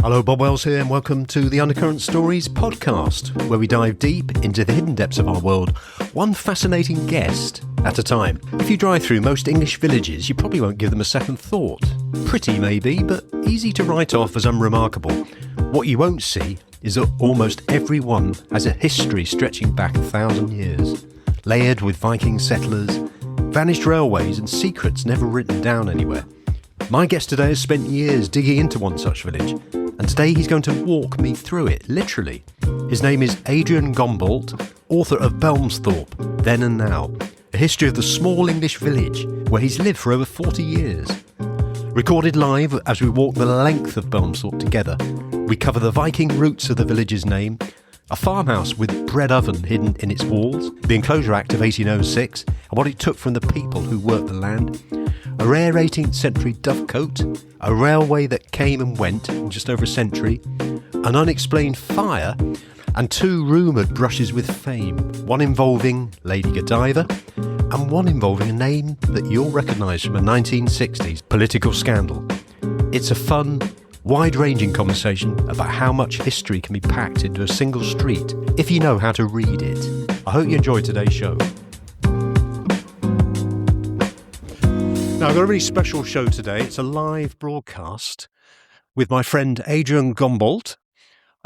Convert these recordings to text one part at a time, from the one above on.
Hello, Bob Wells here, and welcome to the Undercurrent Stories podcast, where we dive deep into the hidden depths of our world, one fascinating guest at a time. If you drive through most English villages, you probably won't give them a second thought. Pretty, maybe, but easy to write off as unremarkable. What you won't see is that almost every one has a history stretching back 1,000 years, layered with Viking settlers, vanished railways, and secrets never written down anywhere. My guest today has spent years digging into one such village, and today he's going to walk me through it, literally. His name is Adrian Gombault, author of Belmesthorpe, Then and Now, a history of the small English village where he's lived for over 40 years. Recorded live as we walk the length of Belmesthorpe together, we cover the Viking roots of the village's name, a farmhouse with bread oven hidden in its walls, the Enclosure Act of 1806, and what it took from the people who worked the land, a rare 18th century dovecote, a railway that came and went in just over a century, an unexplained fire, and two rumoured brushes with fame, one involving Lady Godiva and one involving a name that you'll recognise from a 1960s political scandal. It's a fun, wide-ranging conversation about how much history can be packed into a single street if you know how to read it. I hope you enjoy today's show. Now, I've got a really special show today. It's a live broadcast with my friend Adrian Gombault.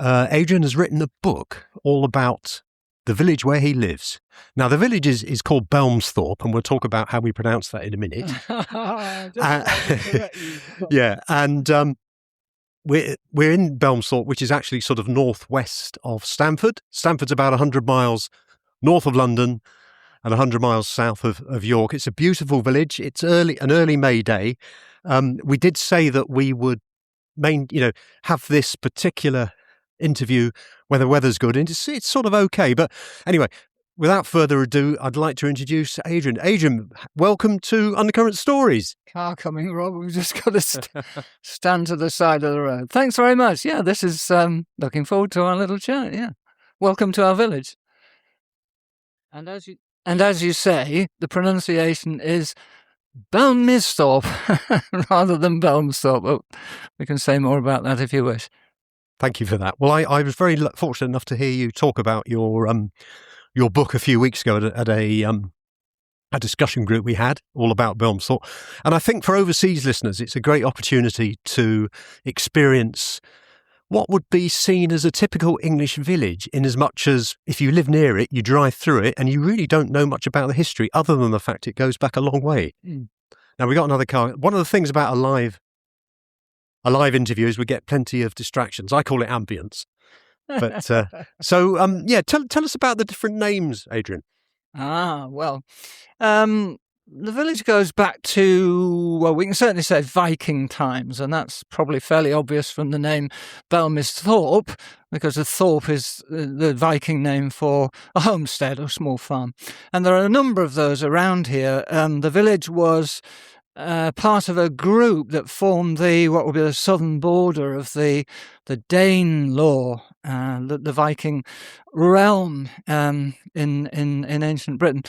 Adrian has written a book all about the village where he lives. Now, the village is called Belmesthorpe, and we'll talk about how we pronounce that in a minute. Yeah, and we're in Belmesthorpe, which is actually sort of northwest of Stamford. Stamford's about 100 miles north of London and 100 miles south of York. It's a beautiful village. It's an early May day. We did say that we would have this particular interview when the weather's good, and it's sort of okay. But anyway, without further ado, I'd like to introduce Adrian. Adrian, welcome to Undercurrent Stories. Car coming, Rob. We've just got to stand to the side of the road. Thanks very much. Yeah, this is looking forward to our little chat. Yeah, welcome to our village. And as you say, the pronunciation is Belmesthorpe rather than Belmesthorpe. But we can say more about that if you wish. Thank you for that. Well, I was very fortunate enough to hear you talk about your book a few weeks ago at a discussion group we had all about Belmesthorpe. And I think for overseas listeners, it's a great opportunity to experience what would be seen as a typical English village, in as much as if you live near it, you drive through it, and you really don't know much about the history other than the fact it goes back a long way. Mm. Now, we got another car. One of the things about a live interview is we get plenty of distractions. I call it ambience. But tell us about the different names, Adrian. The village goes back to, well, we can certainly say Viking times, and that's probably fairly obvious from the name Belmesthorpe, because the Thorpe is the Viking name for a homestead or small farm. And there are a number of those around here. The village was part of a group that formed what would be the southern border of the Danelaw, the Viking realm in ancient Britain,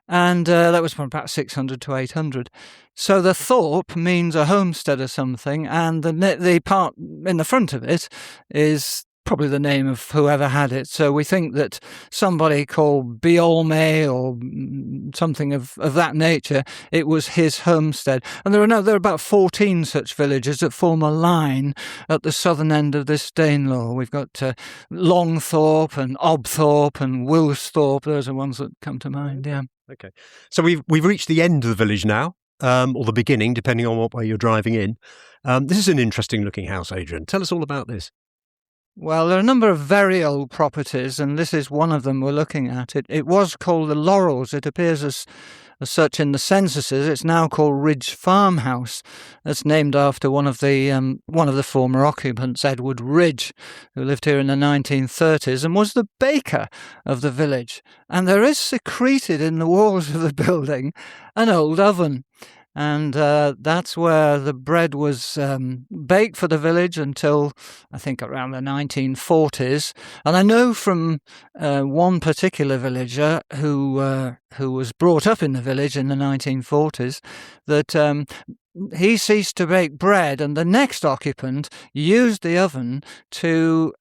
and that was from about 600 to 800. So the Thorpe means a homestead or something, and the part in the front of it is probably the name of whoever had it. So we think that somebody called Beolme or something of that nature, it was his homestead. And there are about 14 such villages that form a line at the southern end of this Danelaw. We've got Longthorpe and Obthorpe and Woolsthorpe. Those are ones that come to mind, yeah. Okay. So we've reached the end of the village now, or the beginning, depending on what way you're driving in. This is an interesting looking house, Adrian. Tell us all about this. Well, there are a number of very old properties, and this is one of them we're looking at. It was called the Laurels. It appears as such in the censuses. It's now called Ridge Farmhouse. That's named after one of the former occupants, Edward Ridge, who lived here in the 1930s and was the baker of the village. And there is secreted in the walls of the building an old oven. And that's where the bread was baked for the village until, I think, around the 1940s. And I know from one particular villager who was brought up in the village in the 1940s that he ceased to bake bread, and the next occupant used the oven to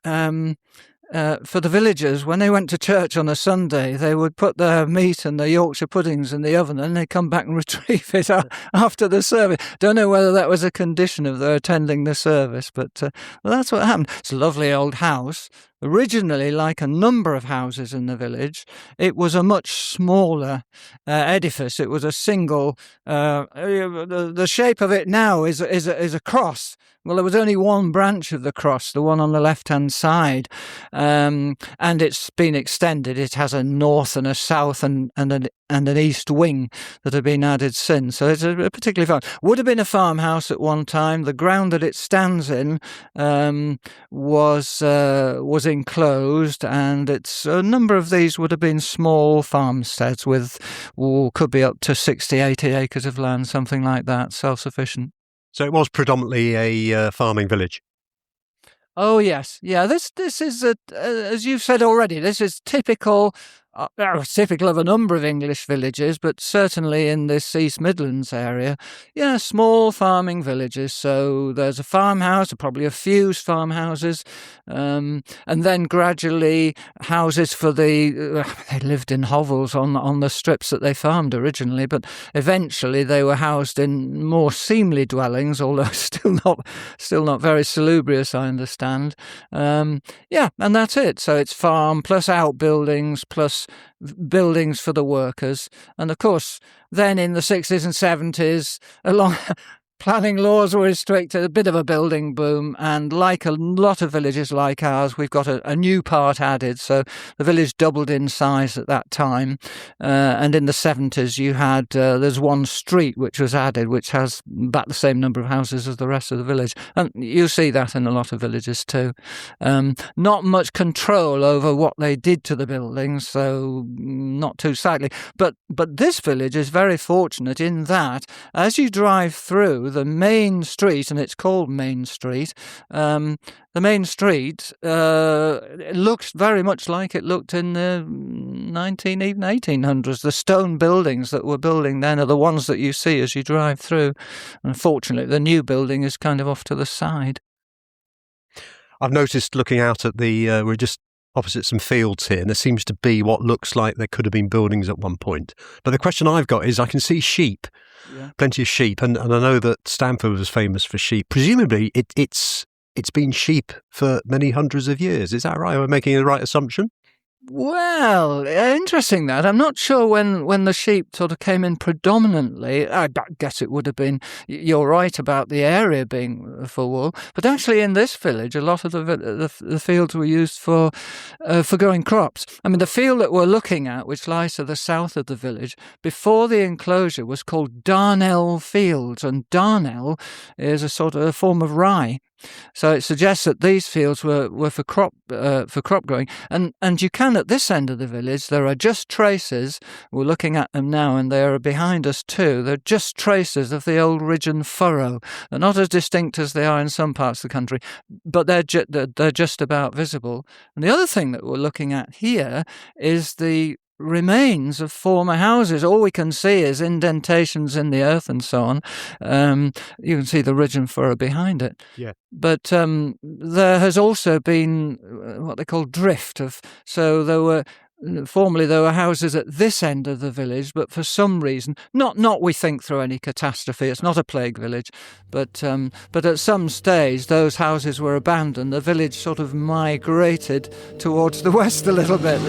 for the villagers, when they went to church on a Sunday, they would put their meat and their Yorkshire puddings in the oven, and they'd come back and retrieve it after the service. Don't know whether that was a condition of their attending the service, but well, that's what happened. It's a lovely old house. Originally, like a number of houses in the village, it was a much smaller edifice. It was a single. The shape of it now is a cross. Well, there was only one branch of the cross, the one on the left-hand side, and it's been extended. It has a north and a south and an east wing that have been added since. So it's a particularly fun. Would have been a farmhouse at one time. The ground that it stands in was enclosed, and it's a number of these would have been small farmsteads with could be up to 60, 80 acres of land, something like that, self-sufficient. So it was predominantly a farming village. Oh yes, yeah. This is as you've said already. This is typical of a number of English villages, but certainly in this East Midlands area, yeah, small farming villages. So there's a farmhouse, probably a few farmhouses, and then gradually houses for they lived in hovels on the strips that they farmed originally, but eventually they were housed in more seemly dwellings, although still not very salubrious, I understand. Yeah, and that's it. So it's farm plus outbuildings plus buildings for the workers. And of course, then in the 60s and 70s, planning laws were restricted, a bit of a building boom, and like a lot of villages like ours, we've got a new part added, so the village doubled in size at that time, and in the 70s you had, there's one street which was added, which has about the same number of houses as the rest of the village, and you see that in a lot of villages too. Not much control over what they did to the buildings, so not too sadly, but this village is very fortunate in that, as you drive through the main street, and it's called Main Street, the main street it looks very much like it looked in the even 1800s. The stone buildings that were building then are the ones that you see as you drive through. Unfortunately, the new building is kind of off to the side. I've noticed looking out at we're just opposite some fields here, and there seems to be what looks like there could have been buildings at one point. But the question I've got is, I can see sheep, plenty of sheep, and I know that Stamford was famous for sheep. Presumably, it's been sheep for many hundreds of years. Is that right? Am I making the right assumption? Well, interesting that. I'm not sure when the sheep sort of came in predominantly. I guess it would have been, you're right about the area being for wool, but actually in this village, a lot of the fields were used for growing crops. I mean, the field that we're looking at, which lies to the south of the village, before the enclosure was called Darnel Fields, and Darnel is a sort of a form of rye. So it suggests that these fields were for crop growing, and you can, at this end of the village, there are just traces. We're looking at them now, and they are behind us too. They're just traces of the old ridge and furrow. They're not as distinct as they are in some parts of the country, but they're just about visible. And the other thing that we're looking at here is the remains of former houses. All we can see is indentations in the earth and so on. You can see the ridge and furrow behind it. Yeah. But there has also been what they call drift of. So formerly there were houses at this end of the village, but for some reason, not we think through any catastrophe. It's not a plague village, but at some stage those houses were abandoned. The village sort of migrated towards the west a little bit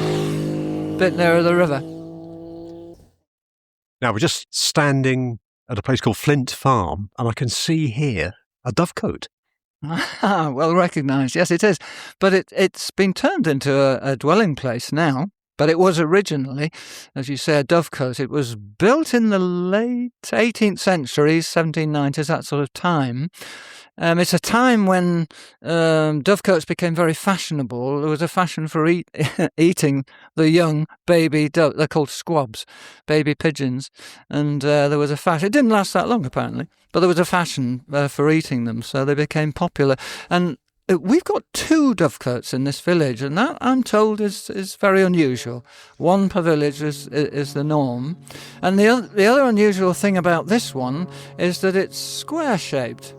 nearer the river. Now, we're just standing at a place called Flint Farm, and I can see here a dovecote. Well recognised, yes it is. But it's been turned into a dwelling place now. But it was originally, as you say, a dovecote. It was built in the late 18th century, 1790s, that sort of time. It's a time when dovecotes became very fashionable. There was a fashion for eating the young baby dove. They're called squabs, baby pigeons. And there was a fashion. It didn't last that long, apparently. But there was a fashion for eating them, so they became popular. And We've got 2 dovecotes in this village, and that, I'm told, is very unusual. 1 per village is the norm. And the other unusual thing about this one is that it's square-shaped.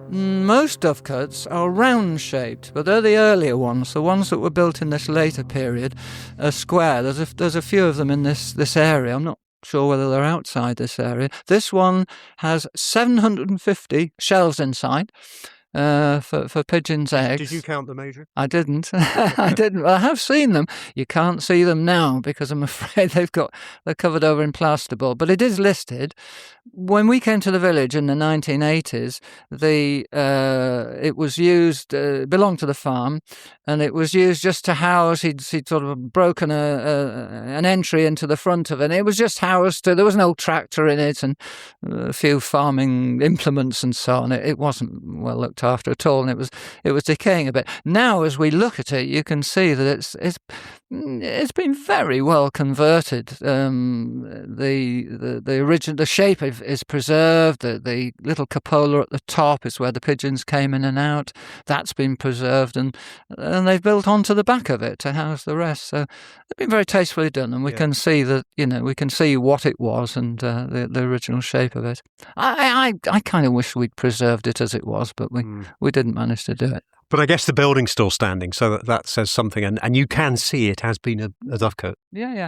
Most dovecotes are round-shaped, but they're the earlier ones. The ones that were built in this later period are square. There's a few of them in this area. I'm not sure whether they're outside this area. This one has 750 shells inside. For pigeons' eggs. Did you count them, Adrian? I didn't. I didn't. Well, I have seen them. You can't see them now because I'm afraid they're covered over in plasterboard. But it is listed. When we came to the village in the 1980s, it was used, belonged to the farm, and it was used just to house. He'd sort of broken an entry into the front of it. And it was just housed. There was an old tractor in it and a few farming implements and so on. It wasn't well looked after at all, and it was decaying a bit. Now, as we look at it, you can see that it's been very well converted. The shape is preserved. The little cupola at the top is where the pigeons came in and out. That's been preserved, and they've built onto the back of it to house the rest. So it's been very tastefully done, and we can see that we can see what it was and the original shape of it. I kind of wish we'd preserved it as it was, but we didn't manage to do it. But I guess the building's still standing, so that says something, and you can see it has been a dovecote. Yeah.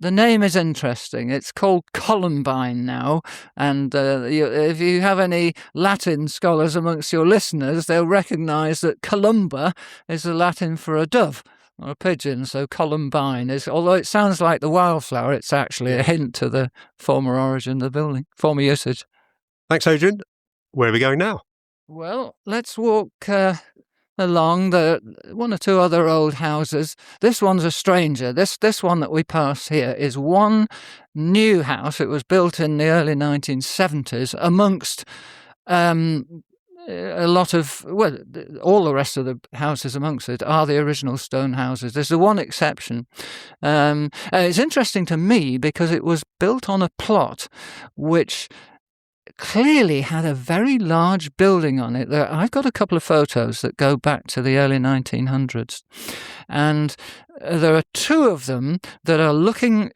The name is interesting. It's called Columbine now, and if you have any Latin scholars amongst your listeners, they'll recognise that columba is the Latin for a dove or a pigeon, so Columbine is, although it sounds like the wildflower, it's actually a hint to the former origin of the building, former usage. Thanks, Adrian. Where are we going now? Well, let's walk along the 1 or 2 other old houses. This one's a stranger. This one that we pass here is one new house. It was built in the early 1970s amongst a lot of, well, all the rest of the houses amongst it are the original stone houses. There's the one exception. It's interesting to me because it was built on a plot which clearly had a very large building on it. I've got a couple of photos that go back to the early 1900s, and there are 2 of them that are looking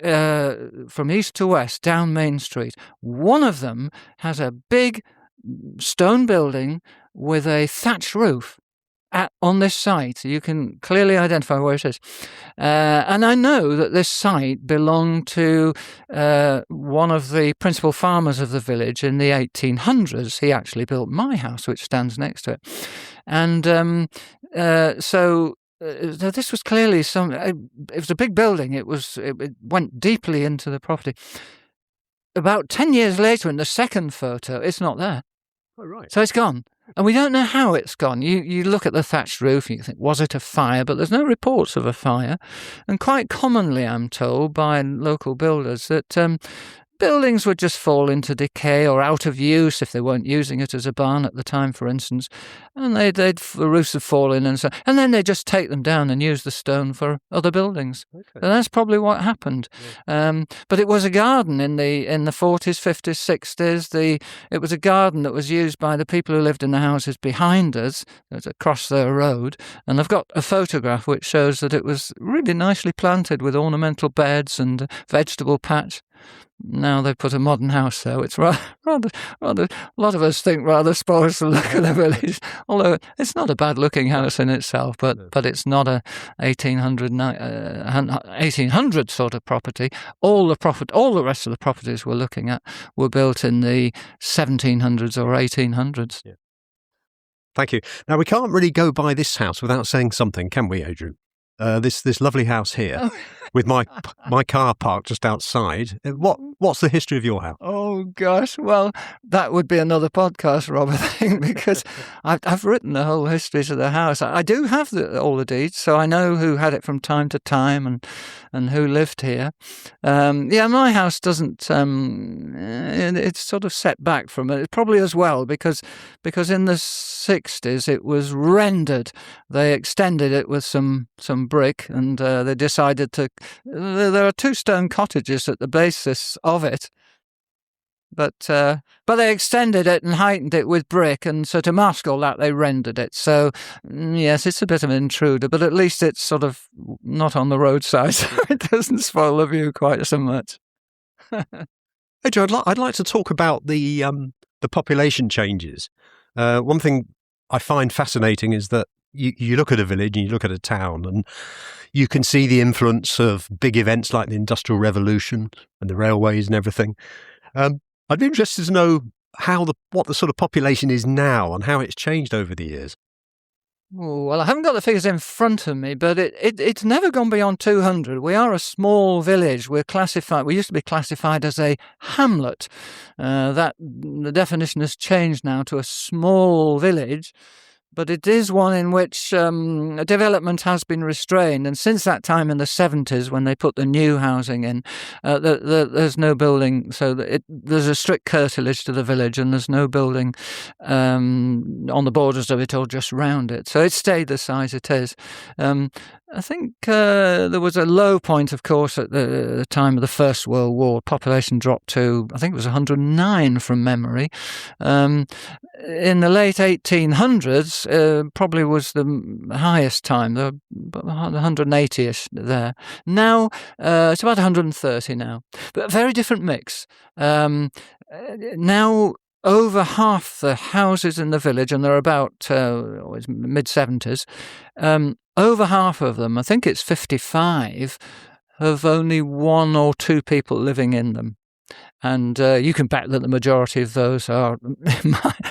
from east to west down Main Street. One of them has a big stone building with a thatched roof on this site. You can clearly identify where it is. And I know that this site belonged to one of the principal farmers of the village in the 1800s. He actually built my house, which stands next to it. And so this was clearly it was a big building. It went deeply into the property. About 10 years later, in the second photo, it's not there. Oh, right. So it's gone. And we don't know how it's gone. You look at the thatched roof and you think, was it a fire? But there's no reports of a fire. And quite commonly, I'm told by local builders that buildings would just fall into decay or out of use if they weren't using it as a barn at the time, for instance. And the roofs would fall in and then they just take them down and use the stone for other buildings. Okay. And that's probably what happened. Yeah. But it was a garden in the 40s, 50s, 60s. It was a garden that was used by the people who lived in the houses behind us. It was across their road. And I've got a photograph which shows that it was really nicely planted with ornamental beds and a vegetable patch. Now they've put a modern house there, which rather, a lot of us think rather spoils the look of the village. Although it's not a bad-looking house in itself, but it's not a 1800 sort of property. All the rest of the properties we're looking at were built in the 1700s or 1800s. Yeah. Thank you. Now we can't really go by this house without saying something, can we, Adrian? This lovely house here, with my car parked just outside. What's the history of your house? Oh gosh, well that would be another podcast, Rob, I think, because I've written the whole histories of the house. I do have all the deeds, so I know who had it from time to time and who lived here. My house doesn't. It's sort of set back from it, probably as well because in the 60s it was rendered. They extended it with some brick, and they decided to. There are 2 stone cottages at the basis of it, But they extended it and heightened it with brick, and so to mask all that, they rendered it. So, yes, it's a bit of an intruder, but at least it's sort of not on the roadside, so it doesn't spoil the view quite so much. Adrian, I'd like to talk about the population changes. One thing I find fascinating is that you look at a village and you look at a town, and you can see the influence of big events like the Industrial Revolution and the railways and everything. I'd be interested to know what the sort of population is now and how it's changed over the years. Oh, well, I haven't got the figures in front of me, but it's never gone beyond 200. We are a small village. We used to be classified as a hamlet. The definition has changed now to a small village. But it is one in which development has been restrained. And since that time in the 70s, when they put the new housing in, there's no building. So there's a strict curtilage to the village, and there's no building on the borders of it or just round it. So it's stayed the size it is. I think there was a low point, of course, at the time of the First World War. Population dropped to, I think it was 109 from memory. In the late 1800s, probably was the highest time, 180-ish there. Now, it's about 130 now, but a very different mix. Now, over half the houses in the village, and they're about mid-70s, over half of them, I think it's 55, have only one or two people living in them. And you can bet that the majority of those are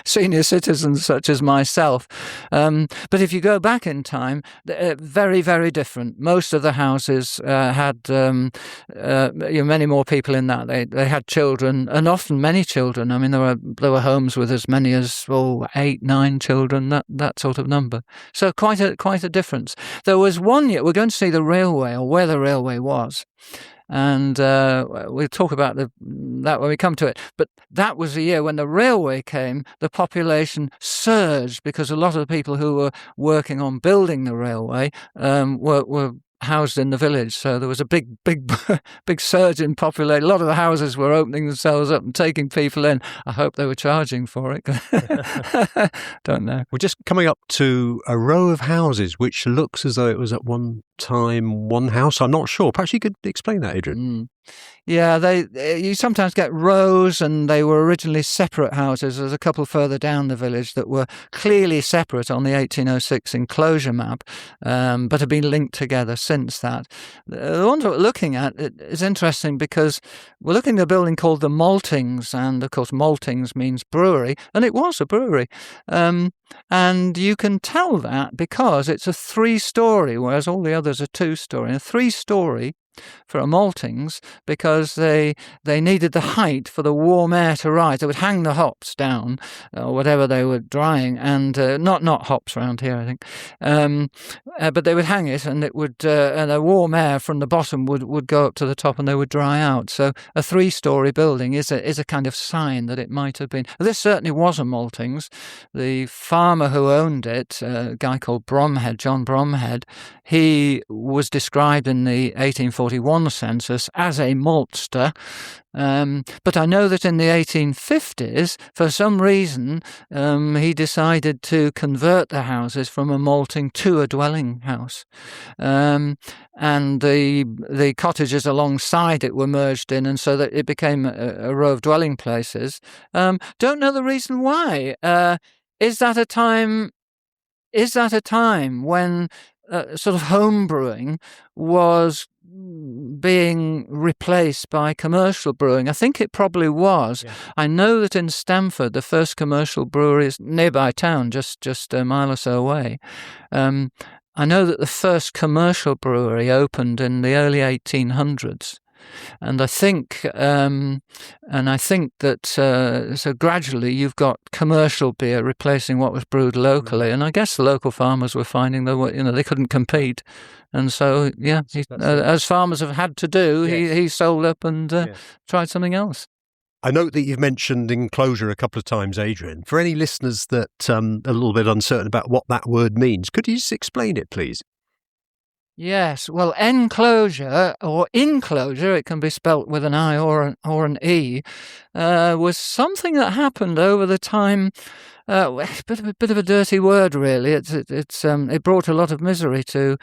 senior citizens such as myself. But if you go back in time, very, very different. Most of the houses had many more people in that. They had children, and often many children. I mean, there were homes with as many as 8, 9 children, that sort of number. So quite a difference. There was one year, we're going to see the railway, or where the railway was. And we'll talk about that when we come to it. But that was the year when the railway came, the population surged because a lot of the people who were working on building the railway were housed in the village. So there was a big surge in population. A lot of the houses were opening themselves up and taking people in. I hope they were charging for it. Don't know. We're just coming up to a row of houses, which looks as though it was at one time one house. I'm not sure. Perhaps you could explain that, Adrian. Yeah, you sometimes get rows, and they were originally separate houses. There's a couple further down the village that were clearly separate on the 1806 enclosure map, but have been linked together since that. The ones we're looking at is interesting because we're looking at a building called the Maltings, and of course Maltings means brewery, and it was a brewery. And you can tell that because it's a 3-story, whereas all the others are 2-story. A 3-story for a Maltings because they needed the height for the warm air to rise. They would hang the hops down or whatever they were drying, and not hops around here, I think. But they would hang it, and it would and the warm air from the bottom would go up to the top, and they would dry out. So a 3-story building is a kind of sign that it might have been. This certainly was a Maltings. The farmer who owned it, a guy called Bromhead, John Bromhead, he was described in the 1841 census as a maltster. But I know that in the 1850s, for some reason, he decided to convert the houses from a malting to a dwelling house. And the cottages alongside it were merged in, and so that it became a row of dwelling places. Don't know the reason why. Is that a time when sort of home brewing was being replaced by commercial brewing? I think it probably was. Yeah. I know that in Stamford, the first commercial brewery is nearby town, just a mile or so away. I know that the first commercial brewery opened in the early 1800s. And I think that so gradually you've got commercial beer replacing what was brewed locally, and I guess the local farmers were finding that they couldn't compete, and so as farmers have had to do, he sold up and tried something else. I note that you've mentioned enclosure a couple of times, Adrian. For any listeners that are a little bit uncertain about what that word means, could you just explain it, please? Yes, well, enclosure or inclosure, it can be spelt with an I or an E, was something that happened over the time. Bit of a dirty word, really. It brought a lot of misery to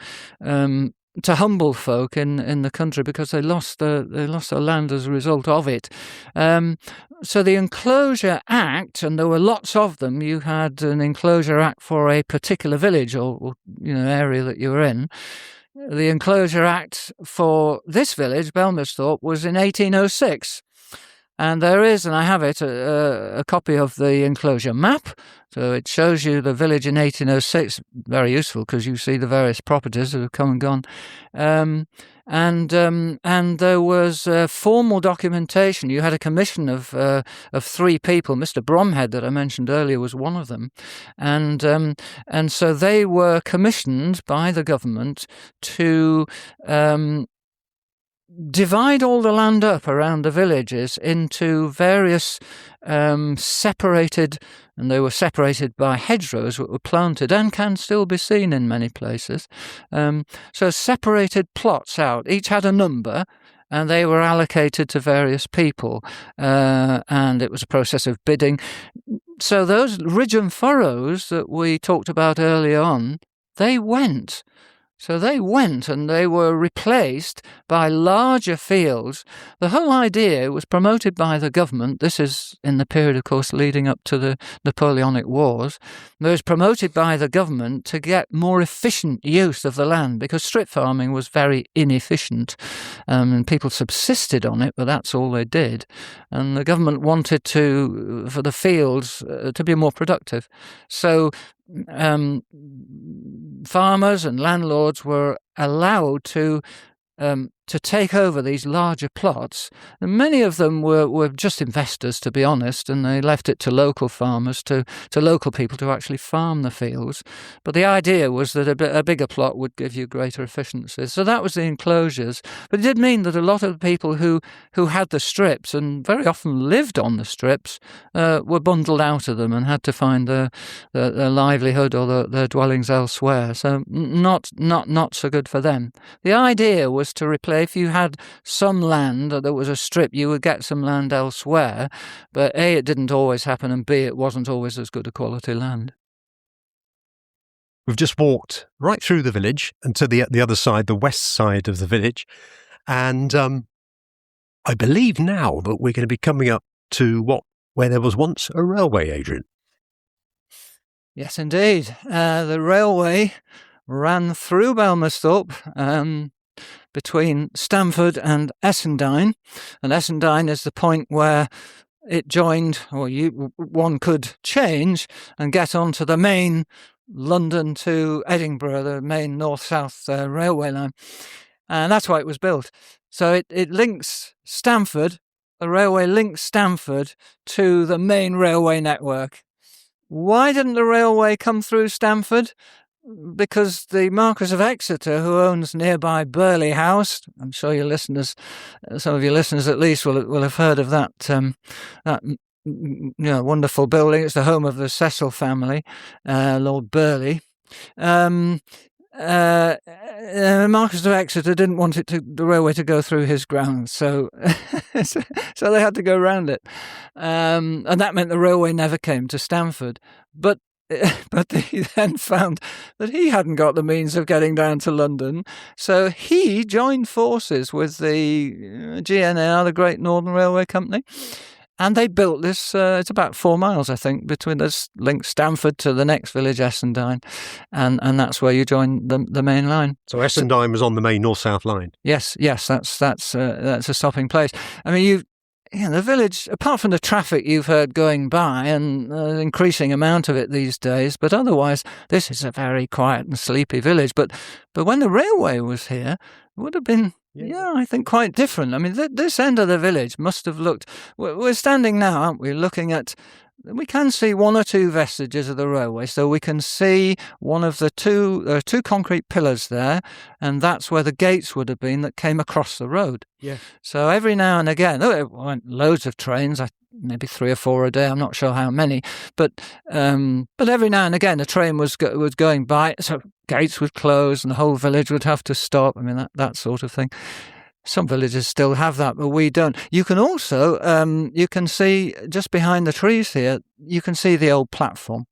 humble folk in the country because they lost their land as a result of it. So the Enclosure Act, and there were lots of them. You had an Enclosure Act for a particular village or area that you were in. The Enclosure Act for this village, Belmesthorpe, was in 1806. And there is, and I have it, a copy of the enclosure map. So it shows you the village in 1806. Very useful because you see the various properties that have come and gone. And there was formal documentation. You had a commission of 3 people. Mr. Bromhead, that I mentioned earlier, was one of them, and so they were commissioned by the government to divide all the land up around the villages into various separated, and they were separated by hedgerows that were planted and can still be seen in many places. So separated plots out. Each had a number, and they were allocated to various people, and it was a process of bidding. So those ridge and furrows that we talked about earlier on, they went. So they went and they were replaced by larger fields. The whole idea was promoted by the government. This is in the period, of course, leading up to the Napoleonic Wars. It was promoted by the government to get more efficient use of the land because strip farming was very inefficient, and people subsisted on it, but that's all they did. And the government wanted for the fields to be more productive. So farmers and landlords were allowed to take over these larger plots. And many of them were just investors, to be honest, and they left it to local farmers, to local people to actually farm the fields. But the idea was that a bigger plot would give you greater efficiencies. So that was the enclosures. But it did mean that a lot of the people who had the strips and very often lived on the strips were bundled out of them and had to find their livelihood or their dwellings elsewhere. So not so good for them. The idea was to replace, if you had some land that was a strip, you would get some land elsewhere. But A, it didn't always happen, and B, it wasn't always as good a quality land. We've just walked right through the village and to the other side, the west side of the village. And I believe now that we're going to be coming up to where there was once a railway, Adrian. Yes, indeed. The railway ran through Belmesthorpe, between Stamford and Essendine, and Essendine is the point where it joined, or one could change and get onto the main London to Edinburgh, the main north-south railway line, and that's why it was built. So it links Stamford, the railway links Stamford to the main railway network. Why didn't the railway come through Stamford? Because the Marquis of Exeter, who owns nearby Burley House, I'm sure your listeners, some of your listeners at least, will have heard of that wonderful building. It's the home of the Cecil family, Lord Burley. Marquis of Exeter didn't want the railway to go through his grounds, so so they had to go round it, and that meant the railway never came to Stamford. But he then found that he hadn't got the means of getting down to London, so he joined forces with the GNR, the Great Northern Railway Company, and they built this. It's about 4 miles, I think, between this link Stamford to the next village, Essendine, and that's where you join the main line. So Essendine was on the main north-south line. Yes, that's a stopping place. I mean, the village, apart from the traffic you've heard going by and an increasing amount of it these days, but otherwise this is a very quiet and sleepy village. But when the railway was here, it would have been, I think, quite different. I mean, this end of the village must have looked... We're standing now, aren't we, looking at... We can see one or two vestiges of the railway. So we can see one of the two concrete pillars there, and that's where the gates would have been that came across the road. Yeah. So every now and again, there weren't loads of trains, maybe 3 or 4 a day, I'm not sure how many, but every now and again a train was going by. So gates would close and the whole village would have to stop. I mean, that sort of thing. Some villages still have that, but we don't. You can also, you can see just behind the trees here, you can see the old platform.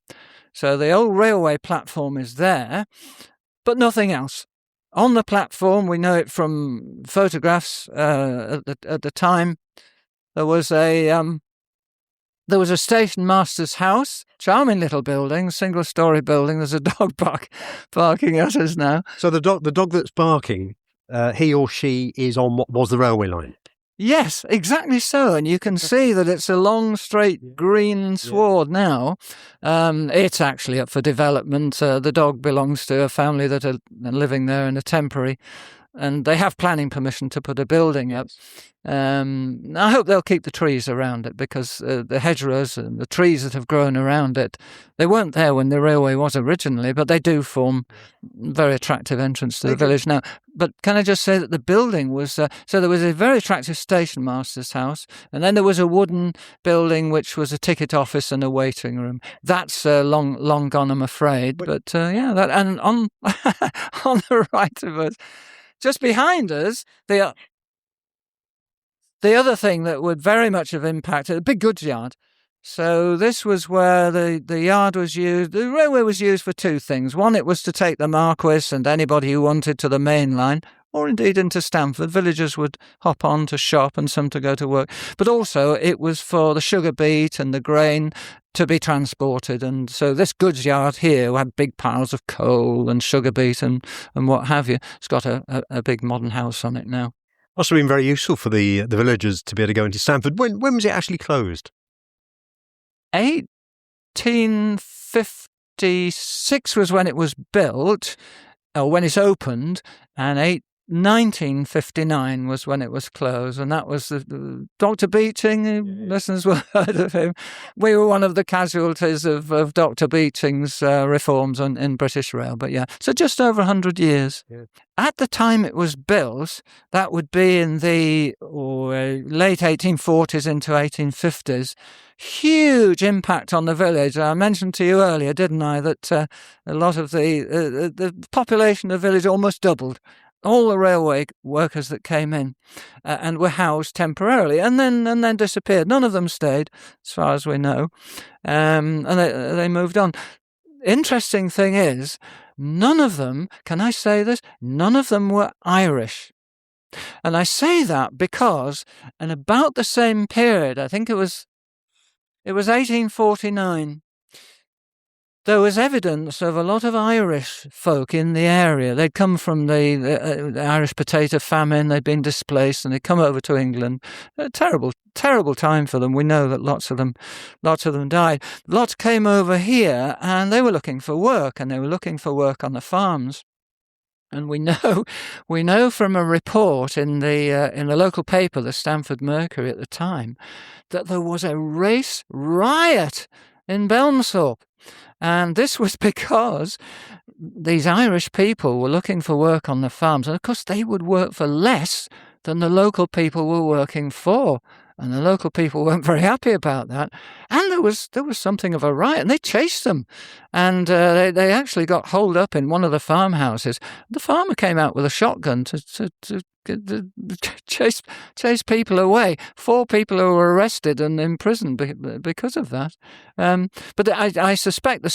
So the old railway platform is there, but nothing else. On the platform, we know it from photographs at the time, there was a station master's house, charming little building, single-storey building. There's a dog barking at us now. So the dog that's barking, he or she is on what was the railway line? Yes, exactly so. And you can see that it's a long, straight green sward now. It's actually up for development. The dog belongs to a family that are living there in a temporary, and they have planning permission to put a building up. I hope they'll keep the trees around it, because the hedgerows and the trees that have grown around it, they weren't there when the railway was originally, but they do form very attractive entrance to the village now. But can I just say that the building was, so there was a very attractive station master's house, and then there was a wooden building which was a ticket office and a waiting room. That's long gone, I'm afraid. But that, and on on the right of us, just behind us, the other thing that would very much have impacted, a big goods yard. So this was where the yard was used. The railway was used for two things. One, it was to take the Marquis and anybody who wanted to the main line, or indeed into Stamford. Villagers would hop on to shop and some to go to work. But also it was for the sugar beet and the grain to be transported. And so this goods yard here had big piles of coal and sugar beet and what have you. It's got a big modern house on it now. Must have been very useful for the villagers to be able to go into Stamford. When was it actually closed? 1856 was when it was built, or when it's opened, and 1959 was when it was closed, and that was Dr. Beating. Listeners will have heard of him. We were one of the casualties of Dr. Beating's reforms in British Rail. But so just over 100 years. Yeah. At the time it was built, that would be in the late 1840s into 1850s. Huge impact on the village. I mentioned to you earlier, didn't I, that a lot of the population of the village almost doubled. All the railway workers that came in and were housed temporarily and then disappeared. None of them stayed, as far as we know, and they moved on. Interesting thing is, none of them, can I say this? None of them were Irish. And I say that because in about the same period, I think it was 1849, there was evidence of a lot of Irish folk in the area. They'd come from the Irish potato famine. They'd been displaced and they'd come over to England. A terrible, terrible time for them. We know that lots of them died. Lots came over here and they were looking for work, and they were looking for work on the farms. And we know from a report in the local paper, the Stamford Mercury at the time, that there was a race riot in Belmesthorpe. And this was because these Irish people were looking for work on the farms. And of course, they would work for less than the local people were working for. And the local people weren't very happy about that. And there was something of a riot, and they chased them. And they actually got holed up in one of the farmhouses. The farmer came out with a shotgun to chase people away. 4 people who were arrested and imprisoned because of that. But I suspect that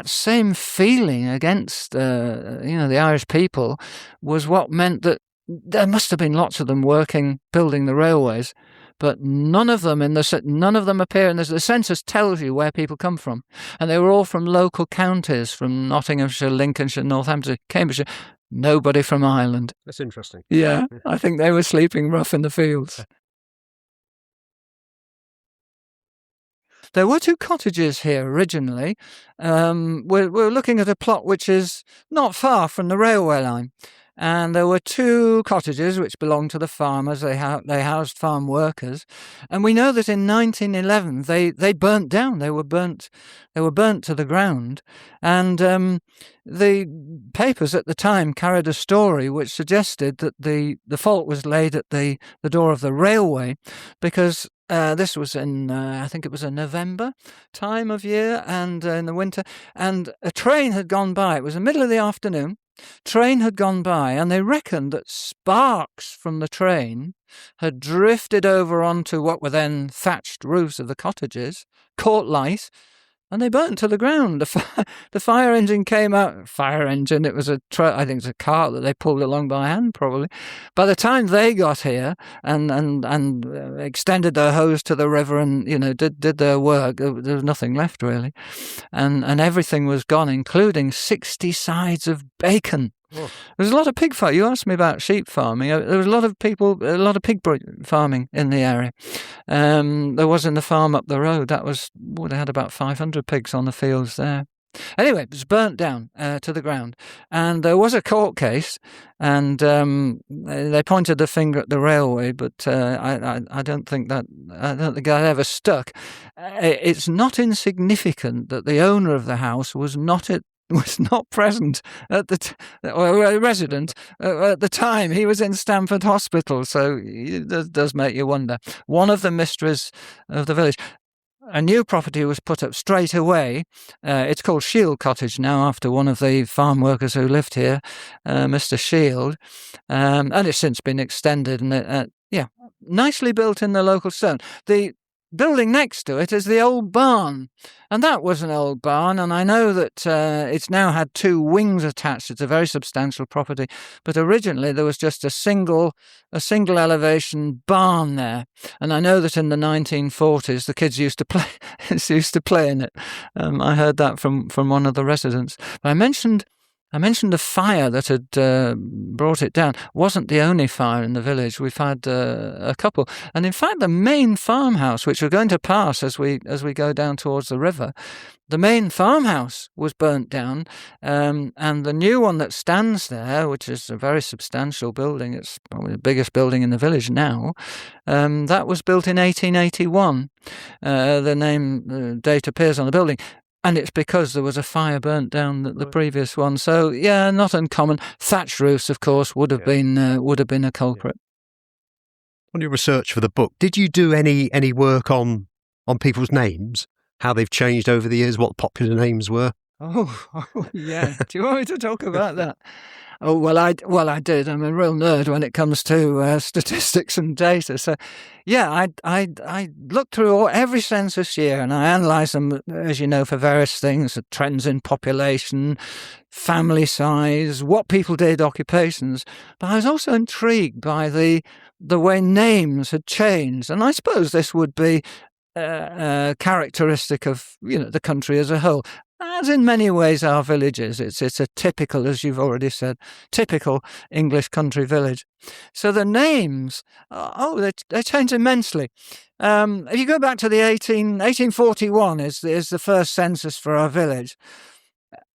same feeling against the Irish people was what meant that there must have been lots of them building the railways, but none of them appear in this. The census tells you where people come from, and they were all from local counties, from Nottinghamshire, Lincolnshire, Northamptonshire, Cambridgeshire. Nobody from Ireland. That's interesting. Yeah, I think they were sleeping rough in the fields. There were 2 cottages here originally. We're looking at a plot which is not far from the railway line. and there were 2 cottages which belonged to the farmers. They housed farm workers, and we know that in 1911 they burnt down. They were burnt to the ground, and the papers at the time carried a story which suggested that the fault was laid at the door of the railway, because this was in, I think it was a November time of year, and in the winter, and a train had gone by. It was the middle of the afternoon. Train had gone by, and they reckoned that sparks from the train had drifted over onto what were then thatched roofs of the cottages, caught light, and they burnt to the ground. The fire engine came out. Fire engine. It was I think it's a cart that they pulled along by hand, probably. By the time they got here and extended their hose to the river and did their work, there was nothing left really, and everything was gone, including 60 sides of bacon. Oh. There was a lot of pig farming. You asked me about sheep farming. There was a lot of pig farming in the area. There was in the farm up the road. They had about 500 pigs on the fields there. Anyway, it was burnt down to the ground, and there was a court case, and they pointed the finger at the railway, but I don't think that ever stuck. It's not insignificant that the owner of the house was not present at or a resident at the time. He was in Stamford Hospital, so it does make you wonder. One of the mysteries of the village. A new property was put up straight away. It's called Shield Cottage now, after one of the farm workers who lived here, Mr. Shield, and it's since been extended, and nicely built in the local stone. The building next to it is the old barn, and that was an old barn, and I know that it's now had 2 wings attached. It's a very substantial property, but originally there was just a single elevation barn there, and I know that in the 1940s the kids used to play in it. I heard that from one of the residents. But I mentioned a fire that had brought it down. It wasn't the only fire in the village. We've had a couple. And in fact, the main farmhouse, which we're going to pass as we go down towards the river, the main farmhouse was burnt down. And the new one that stands there, which is a very substantial building, it's probably the biggest building in the village now, that was built in 1881. The date appears on the building. And it's because there was a fire burnt down the previous one. So, yeah, not uncommon. Thatched roofs, of course, would have been a culprit. On your research for the book, did you do any work on people's names, how they've changed over the years, what popular names were? Oh, yeah. Do you want me to talk about that? Oh, well, I did. I'm a real nerd when it comes to statistics and data. So, yeah, I looked through every census year, and I analysed them, as you know, for various things: trends in population, family size, what people did, occupations. But I was also intrigued by the way names had changed, and I suppose this would be characteristic of the country as a whole. As in many ways our village is. It's a typical, as you've already said, typical English country village. So the names, they change immensely. If you go back to the 1841 is the first census for our village.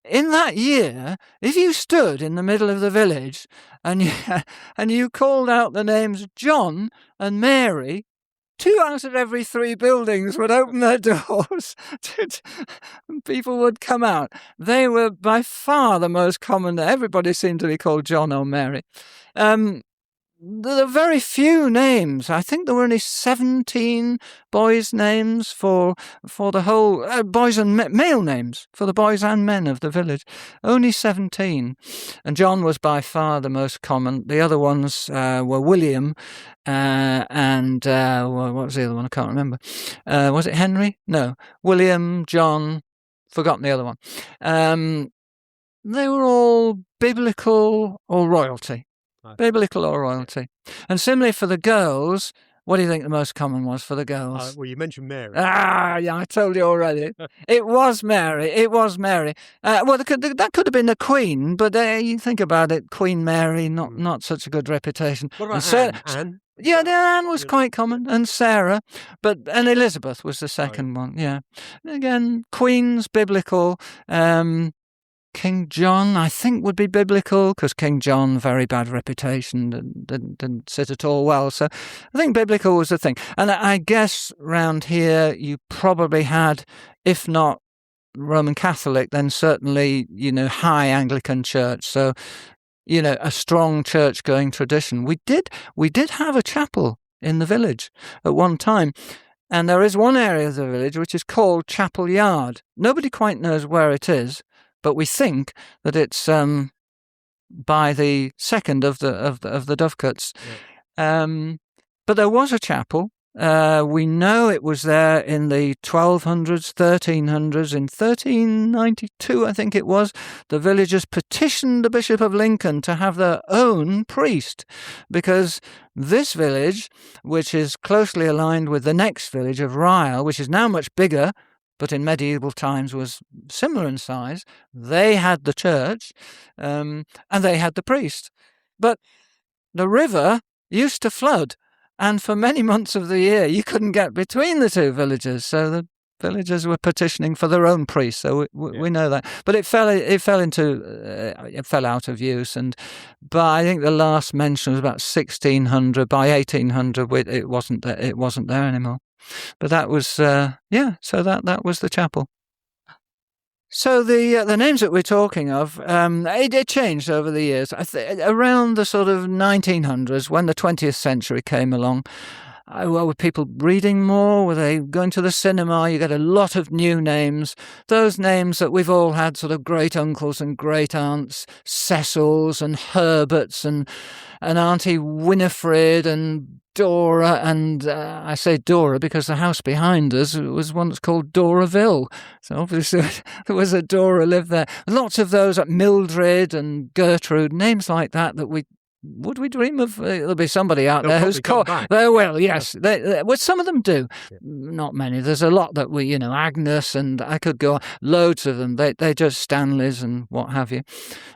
In that year, if you stood in the middle of the village and you called out the names John and Mary, 2 out of every 3 buildings would open their doors. People would come out. They were by far the most common. Everybody seemed to be called John or Mary. There are very few names. I think there were only 17 boys' names for the whole boys and male names for the boys and men of the village. Only 17, and John was by far the most common. The other ones were William and what was the other one? I can't remember. Was it Henry? No, William, John. Forgotten the other one. They were all biblical or royalty. Biblical or royalty. And similarly for the girls, what do you think the most common was for the girls? Well, you mentioned Mary. Yeah, I told you already. It was Mary. Well, that could have been the Queen, but you think about it, Queen Mary, not such a good reputation. What about Anne? Yeah, Anne was quite common, and Sarah, and Elizabeth was the second one. Yeah, again, queens, biblical. King John, I think, would be biblical, because King John, very bad reputation, didn't sit at all well. So I think biblical was the thing. And I guess round here you probably had, if not Roman Catholic, then certainly, high Anglican church. So, a strong church-going tradition. We did have a chapel in the village at one time. And there is one area of the village which is called Chapel Yard. Nobody quite knows where it is, but we think that it's by the second of the dovecotes. Yeah. But there was a chapel. We know it was there in the 1200s, 1300s. In 1392, I think it was, the villagers petitioned the Bishop of Lincoln to have their own priest, because this village, which is closely aligned with the next village of Riot, which is now much bigger, but in medieval times was similar in size, they had the church and they had the priest. But the river used to flood, and for many months of the year you couldn't get between the two villages, so the villagers were petitioning for their own priest. So we know that, but it fell out of use. But I think the last mention was about 1600. By 1800, it wasn't there anymore. But that was So that was the chapel. So the names that we're talking of, it changed over the years. Around the sort of 1900s, when the 20th century came along, were people reading more? Were they going to the cinema? You get a lot of new names. Those names that we've all had, sort of great uncles and great aunts, Cecils and Herberts and Auntie Winifred and Dora, and I say Dora because the house behind us was once called Doraville. So obviously there was a Dora lived there. Lots of those, like Mildred and Gertrude, names like that would we dream of? There'll be somebody out there who's caught. They will, yes. Well, some of them do. Yeah. Not many. There's a lot that Agnes, and I could go on. Loads of them. They just Stanleys and what have you.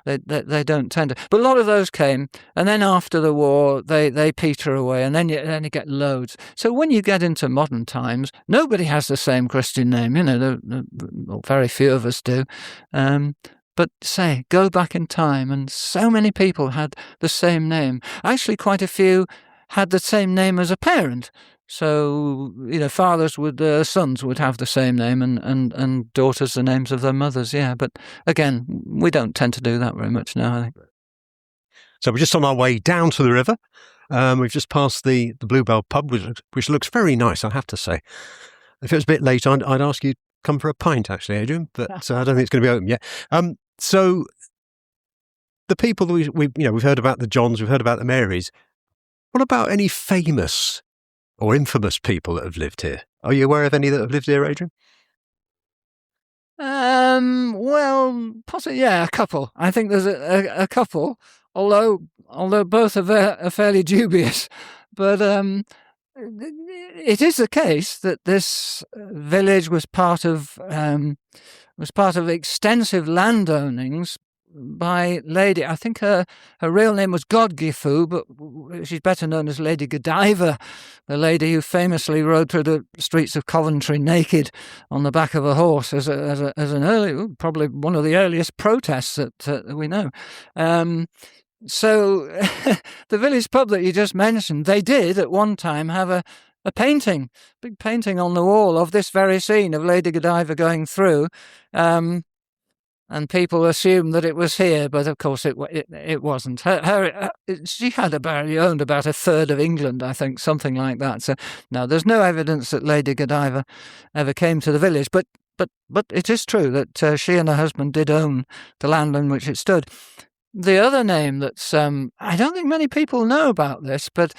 They don't tend to. But a lot of those came, and then after the war, they peter away, and then you get loads. So when you get into modern times, nobody has the same Christian name. Very few of us do. But go back in time, and so many people had the same name. Actually, quite a few had the same name as a parent. So, fathers sons would have the same name, and daughters the names of their mothers, yeah. But again, we don't tend to do that very much now, I think. So we're just on our way down to the river. We've just passed the Bluebell pub, which looks very nice, I have to say. If it was a bit late, I'd ask you to come for a pint, actually, Adrian, but I don't think it's going to be open yet. So the people that we've heard about the Johns, we've heard about the Marys. What about any famous or infamous people that have lived here? Are you aware of any that have lived here, Adrian? Well, possibly, yeah, a couple. I think there's a couple, although both are fairly dubious. But it is the case that this village was part of extensive landownings by Lady, I think her real name was Godgifu, but she's better known as Lady Godiva, the lady who famously rode through the streets of Coventry naked on the back of a horse as an early, probably one of the earliest protests that we know. So the village pub that you just mentioned, they did at one time have a painting, big painting on the wall of this very scene of Lady Godiva going through, and people assumed that it was here, but of course it wasn't. She owned about a third of England, I think, something like that. So no, there's no evidence that Lady Godiva ever came to the village, but it is true that she and her husband did own the land on which it stood. The other name that's I don't think many people know about this, but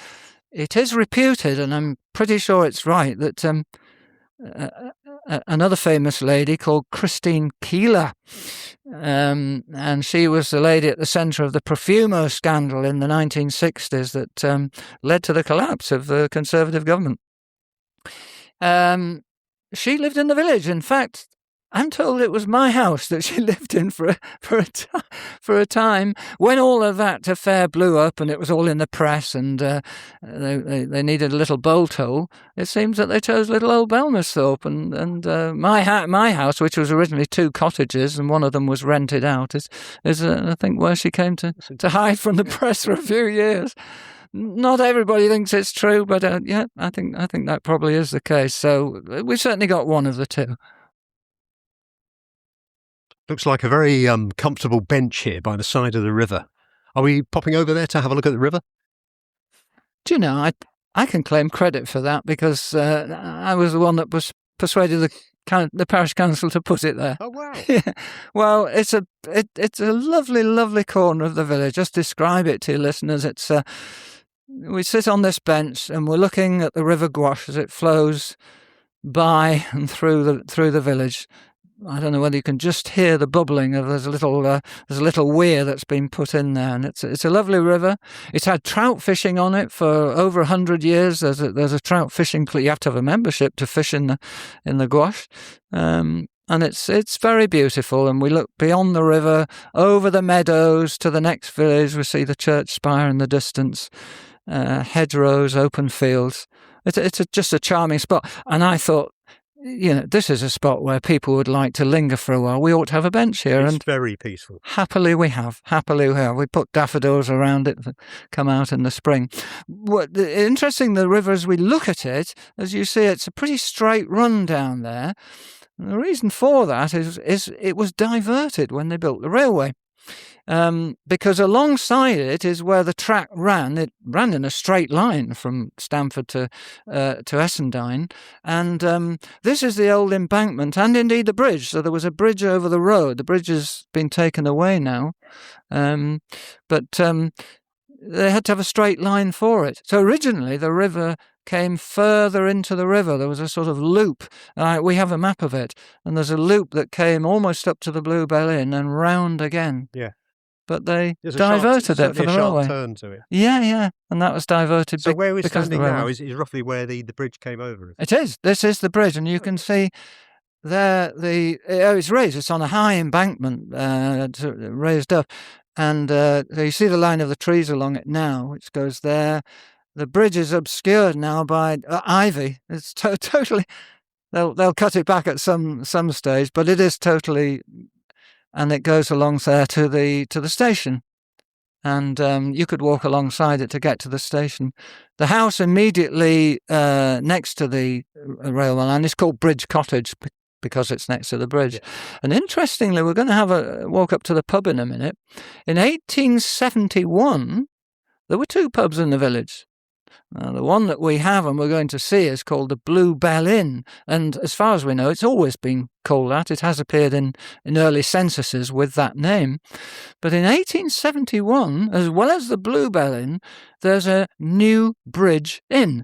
it is reputed, and I'm pretty sure it's right, that another famous lady called Christine Keeler, and she was the lady at the centre of the Profumo scandal in the 1960s that led to the collapse of the Conservative government. She lived in the village. In fact, I'm told it was my house that she lived in for a time when all of that affair blew up and it was all in the press and they needed a little bolt hole. It seems that they chose little old Belmesthorpe and my house, which was originally 2 cottages and one of them was rented out, is I think where she came to hide from the press for a few years. Not everybody thinks it's true, but yeah, I think that probably is the case. So we've certainly got one of the two. Looks like a very comfortable bench here by the side of the river. Are we popping over there to have a look at the river? Do you know, I can claim credit for that because I was the one that persuaded the parish council to put it there. Oh wow! Yeah. Well, it's a lovely, lovely corner of the village. Just describe it to your listeners. It's we sit on this bench and we're looking at the River Gwash as it flows by and through the village. I don't know whether you can just hear the bubbling of there's a little weir that's been put in there, and it's a lovely river. It's had trout fishing on it for over 100 years. There's a trout fishing. You have to have a membership to fish in the Gwash, and it's very beautiful. And we look beyond the river, over the meadows to the next village. We see the church spire in the distance, hedgerows, open fields. It's just a charming spot, and I thought, this is a spot where people would like to linger for a while. We ought to have a bench here. It's and very peaceful. Happily we have. We put daffodils around it that come out in the spring. Interesting, the river, as we look at it, as you see, it's a pretty straight run down there. And the reason for that is it was diverted when they built the railway. Because alongside it is where the track ran. It ran in a straight line from Stamford to Essendine, and this is the old embankment and indeed the bridge. So there was a bridge over the road. The bridge has been taken away now, but they had to have a straight line for it. So originally the river came further into the river. There was a sort of loop. We have a map of it, and there's a loop that came almost up to the Bluebell Inn and round again. Yeah. But they diverted it for the railway. Sharp turn to it. Yeah, and that was diverted. So where we're standing now is roughly where the bridge came over. It is. This is the bridge, and you can see there it's raised. It's on a high embankment, raised up, and you see the line of the trees along it now, which goes there. The bridge is obscured now by ivy. It's totally. They'll cut it back at some stage, but it is totally. And it goes along there to the station, and you could walk alongside it to get to the station. The house immediately next to the railway line is called Bridge Cottage because it's next to the bridge. Yeah. And interestingly, we're going to have a walk up to the pub in a minute. In 1871, there were 2 pubs in the village. The one that we have and we're going to see is called the Bluebell Inn, and as far as we know, it's always been called that. It has appeared in early censuses with that name. But in 1871, as well as the Bluebell Inn, there's a New Bridge Inn.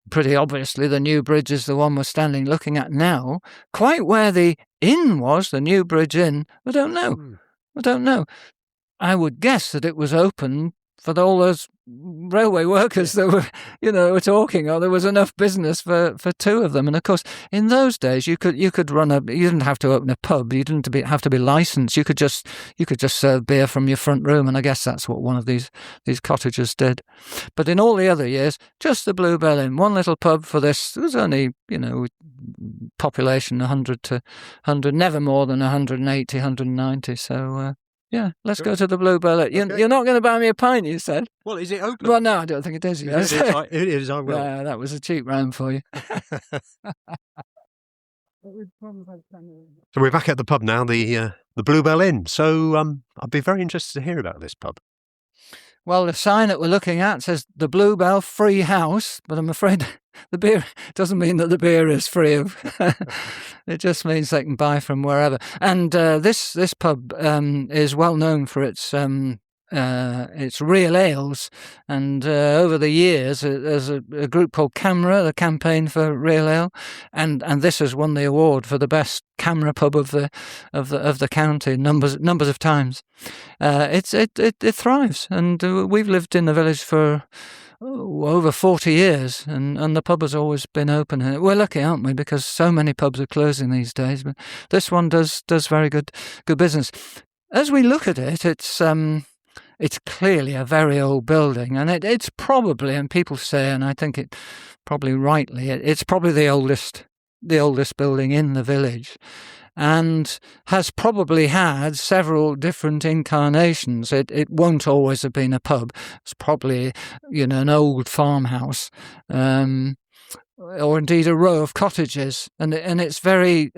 Pretty obviously, the New Bridge is the one we're standing looking at now. Quite where the inn was, the New Bridge Inn, I don't know. I would guess that it was open for all those railway workers that were talking, or there was enough business for 2 of them. And of course, in those days, you could run you didn't have to open a pub. You didn't have to be licensed. You could just serve beer from your front room. And I guess that's what one of these cottagers did. But in all the other years, just the Bluebell Inn, one little pub for this. There was only, population 100 to 100, never more than 180, 190. So, yeah, let's go to the Bluebell Inn. You're not going to buy me a pint, you said? Well, is it open? Well, no, I don't think it is. Yes. It is, I will. Yeah, that was a cheap round for you. So we're back at the pub now, the Bluebell Inn. So I'd be very interested to hear about this pub. Well, the sign that we're looking at says the Bluebell Free House, but I'm afraid the beer doesn't mean that the beer is free. It just means they can buy from wherever. And this pub is well known for its real ales. And over the years, there's a group called CAMRA, the Campaign for Real Ale, and this has won the award for the best CAMRA pub of the county numbers of times. It thrives, and we've lived in the village for over 40 years, and the pub has always been open. And we're lucky, aren't we? Because so many pubs are closing these days. But this one does very good business. As we look at it, it's clearly a very old building, and it's probably, and people say, and I think it probably rightly, it's probably the oldest building in the village, and has probably had several different incarnations. It won't always have been a pub. It's probably, an old farmhouse, or indeed a row of cottages, and it's very.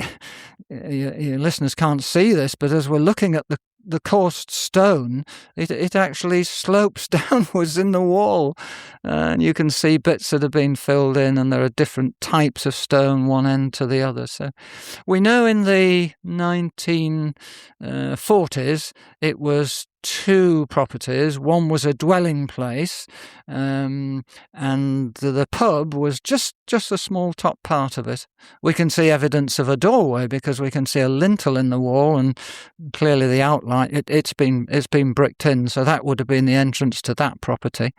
Your listeners can't see this, but as we're looking at the coursed stone, it actually slopes downwards in the wall, and you can see bits that have been filled in, and there are different types of stone one end to the other. So we know in the 1940s it was two properties. One was a dwelling place, and the pub was just a small top part of it. We can see evidence of a doorway because we can see a lintel in the wall, and clearly the outline. It's been bricked in, so that would have been the entrance to that property,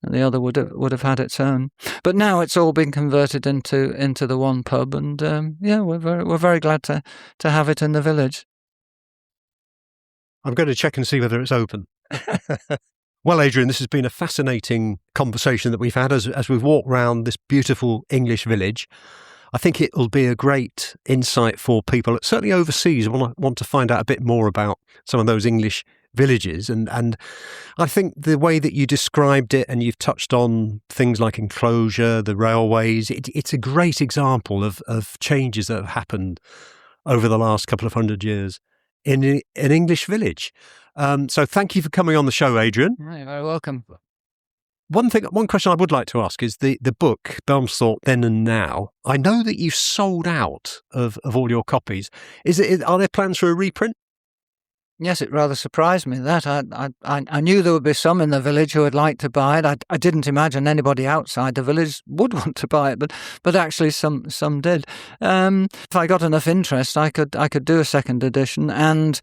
and the other would have had its own. But now it's all been converted into the one pub, and we're very glad to have it in the village. I'm going to check and see whether it's open. Well, Adrian, this has been a fascinating conversation that we've had as we've walked around this beautiful English village. I think it will be a great insight for people, certainly overseas, want to find out a bit more about some of those English villages. And I think the way that you described it, and you've touched on things like enclosure, the railways, it's a great example of changes that have happened over the last couple of hundred years in an English village. So thank you for coming on the show, Adrian. You're very welcome. One question I would like to ask is the book, Belmesthorpe Then and Now. I know that you've sold out of all your copies. Are there plans for a reprint? Yes, it rather surprised me that. I knew there would be some in the village who would like to buy it. I didn't imagine anybody outside the village would want to buy it, but actually some did. If I got enough interest, I could do a second edition, and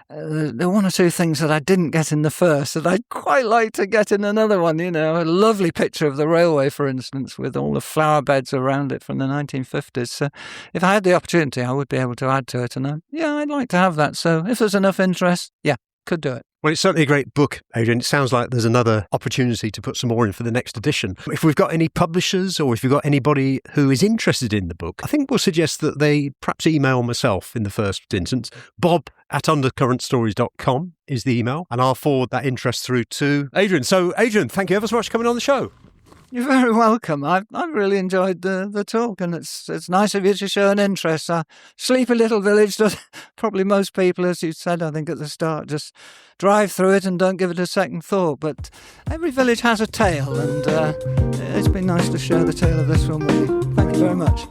there were one or two things that I didn't get in the first that I'd quite like to get in another one. A lovely picture of the railway, for instance, with all the flower beds around it from the 1950s. So if I had the opportunity, I would be able to add to it, and I'd like to have that. So if there's enough interest, could do it. Well, it's certainly a great book, Adrian. It sounds like there's another opportunity to put some more in for the next edition. If we've got any publishers, or if you've got anybody who is interested in the book, I think we'll suggest that they perhaps email myself in the first instance. bob@undercurrentstories.com is the email, and I'll forward that interest through to Adrian. So, Adrian, thank you ever so much for coming on the show. You're very welcome. I've really enjoyed the talk, and it's nice of you to show an interest. Sleepy little village does probably most people, as you said, I think at the start, just drive through it and don't give it a second thought. But every village has a tale, and it's been nice to share the tale of this one with you. Thank you very much.